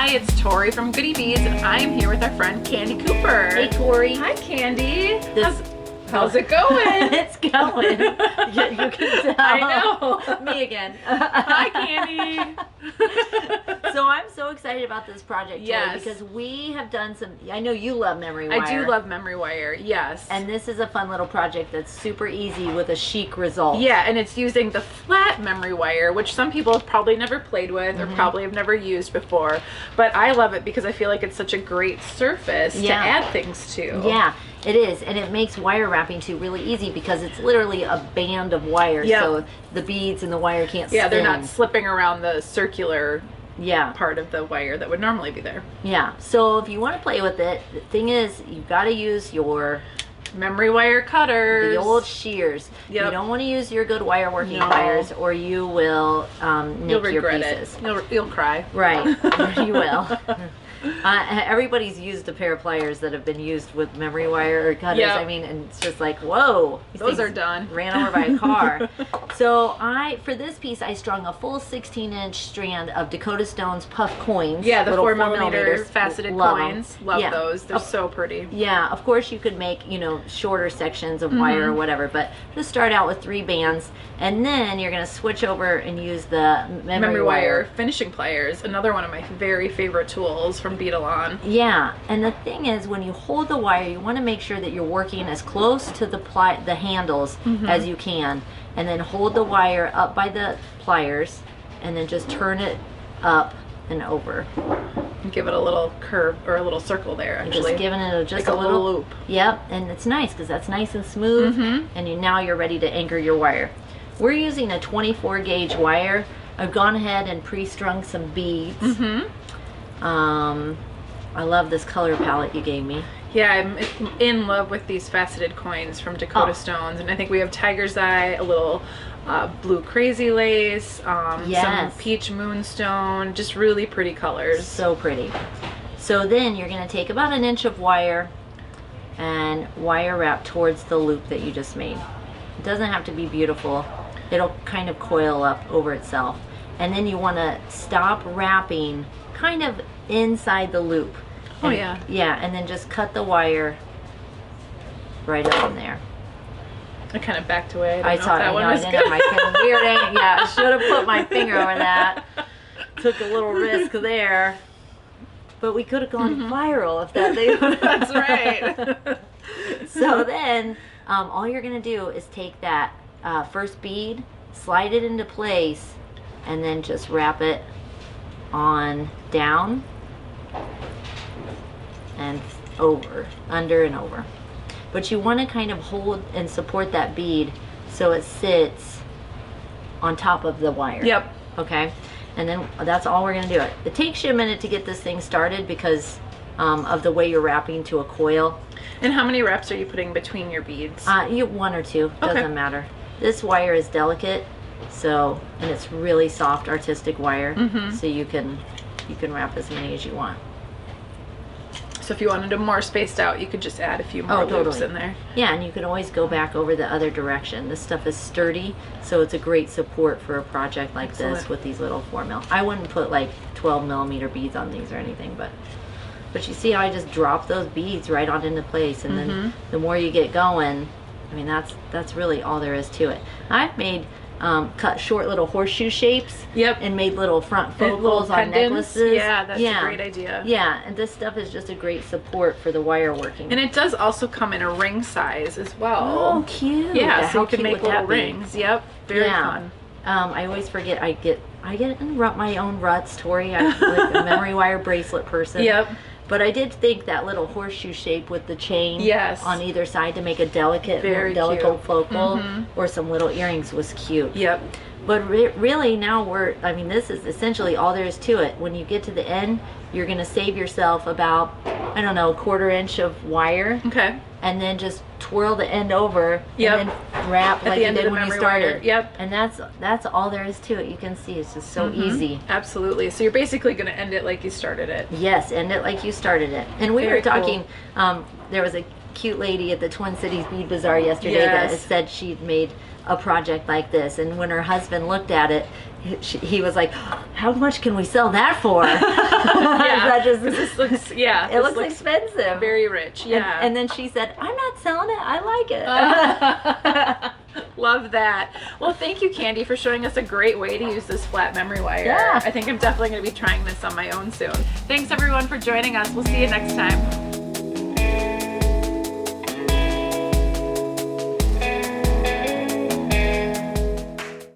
Hi, it's Tory from GoodyBeads, and I'm here with our friend Candie Cooper. Hey, Tory. Hi, Candie. How's it going? It's going. You can tell. I know. Me again. Hi, Candie. So I'm so excited about this project, Tory, Yes. because we have done some. I know you love memory wire. I do love memory wire, yes. And this is a fun little project that's super easy with a chic result. Yeah, and it's using the flat memory wire, which some people have probably never played with or probably have never used before. But I love it because I feel like it's such a great surface to add things to. Yeah, it is. And it makes wire wrapping too really easy because it's literally a band of wire. Yep. So the beads and the wire can't spin. Yeah, they're not slipping around the circular part of the wire that would normally be there. Yeah, so if you want to play with it, the thing is you've got to use your memory wire cutters, the old shears. You don't want to use your good wire working pliers, or you will nick your pieces. You'll cry. Right, you will. Everybody's used a pair of pliers that have been used with memory wire or cutters. I mean, and it's just like, whoa, those are done. Ran over by a car. So for this piece, I strung a full 16-inch strand of Dakota Stone's puff coins. Yeah, the 4mm millimeters. faceted Love coins. them. Love those. They're so pretty. Yeah, of course you could make, shorter sections of wire or whatever, but just start out with 3 bands, and then you're going to switch over and use the memory wire finishing pliers, another one of my very favorite tools from Beadalon. Yeah, and the thing is, when you hold the wire, you want to make sure that you're working as close to the handles as you can, and then hold the wire up by the pliers, and then just turn it up and over. Give it a little curve or a little circle there. Actually, just giving it like a little loop. Yep, and it's nice because that's nice and smooth, and now you're ready to anchor your wire. We're using a 24 gauge wire. I've gone ahead and pre-strung some beads. I love this color palette you gave me. Yeah, I'm in love with these faceted coins from Dakota Stones, and I think we have Tiger's Eye, a little blue crazy lace, some peach moonstone, just really pretty colors. So pretty. So then you're going to take about 1 inch of wire and wire wrap towards the loop that you just made. It doesn't have to be beautiful. It'll kind of coil up over itself. And then you want to stop wrapping kind of inside the loop. Yeah, and then just cut the wire right up in there. I kind of backed away. I didn't have my pen. Weird, yeah, I should have put my finger over that. Took a little risk there. But we could have gone viral if that thing. That's right. So then, all you're going to do is take that first bead, slide it into place, and then just wrap it on down and over, under and over. But you want to kind of hold and support that bead so it sits on top of the wire. Yep. Okay? And then that's all we're going to do. It takes you a minute to get this thing started because of the way you're wrapping to a coil. And how many wraps are you putting between your beads? You 1 or 2, doesn't matter. This wire is delicate, so, and it's really soft artistic wire, so you can wrap as many as you want. So if you wanted them more spaced out, you could just add a few more loops in there. Yeah, and you can always go back over the other direction. This stuff is sturdy, so it's a great support for a project like this with these little 4mm. I wouldn't put like 12mm beads on these or anything, but you see how I just drop those beads right on into place, and then the more you get going, I mean, that's really all there is to it. I've made cut short little horseshoe shapes. And made little front focals on necklaces. Yeah, that's a great idea. Yeah, and this stuff is just a great support for the wire working. And it does also come in a ring size as well. Oh, cute. Yeah, so you can make little rings. Yep, very fun. I always forget I get in my own ruts, Tory. I'm like a memory wire bracelet person. Yep. But I did think that little horseshoe shape with the chain on either side to make a delicate focal or some little earrings was cute. Yep. But really now this is essentially all there is to it. When you get to the end, you're going to save yourself about, I don't know, 1/4 inch of wire. Okay. And then just twirl the end over and then wrap like you did when you started. Yep. And that's all there is to it. You can see it's just so easy. Absolutely. So you're basically going to end it like you started it. Yes, end it like you started it. And we were talking, there was a cute lady at the Twin Cities Bead Bazaar yesterday that said she'd made a project like this. And when her husband looked at it, he was like, how much can we sell that for? This looks, it looks expensive. Very rich, yeah. And then she said, I'm not selling it, I like it. Love that. Well, thank you, Candie, for showing us a great way to use this flat memory wire. Yeah. I think I'm definitely going to be trying this on my own soon. Thanks, everyone, for joining us. We'll see you next time.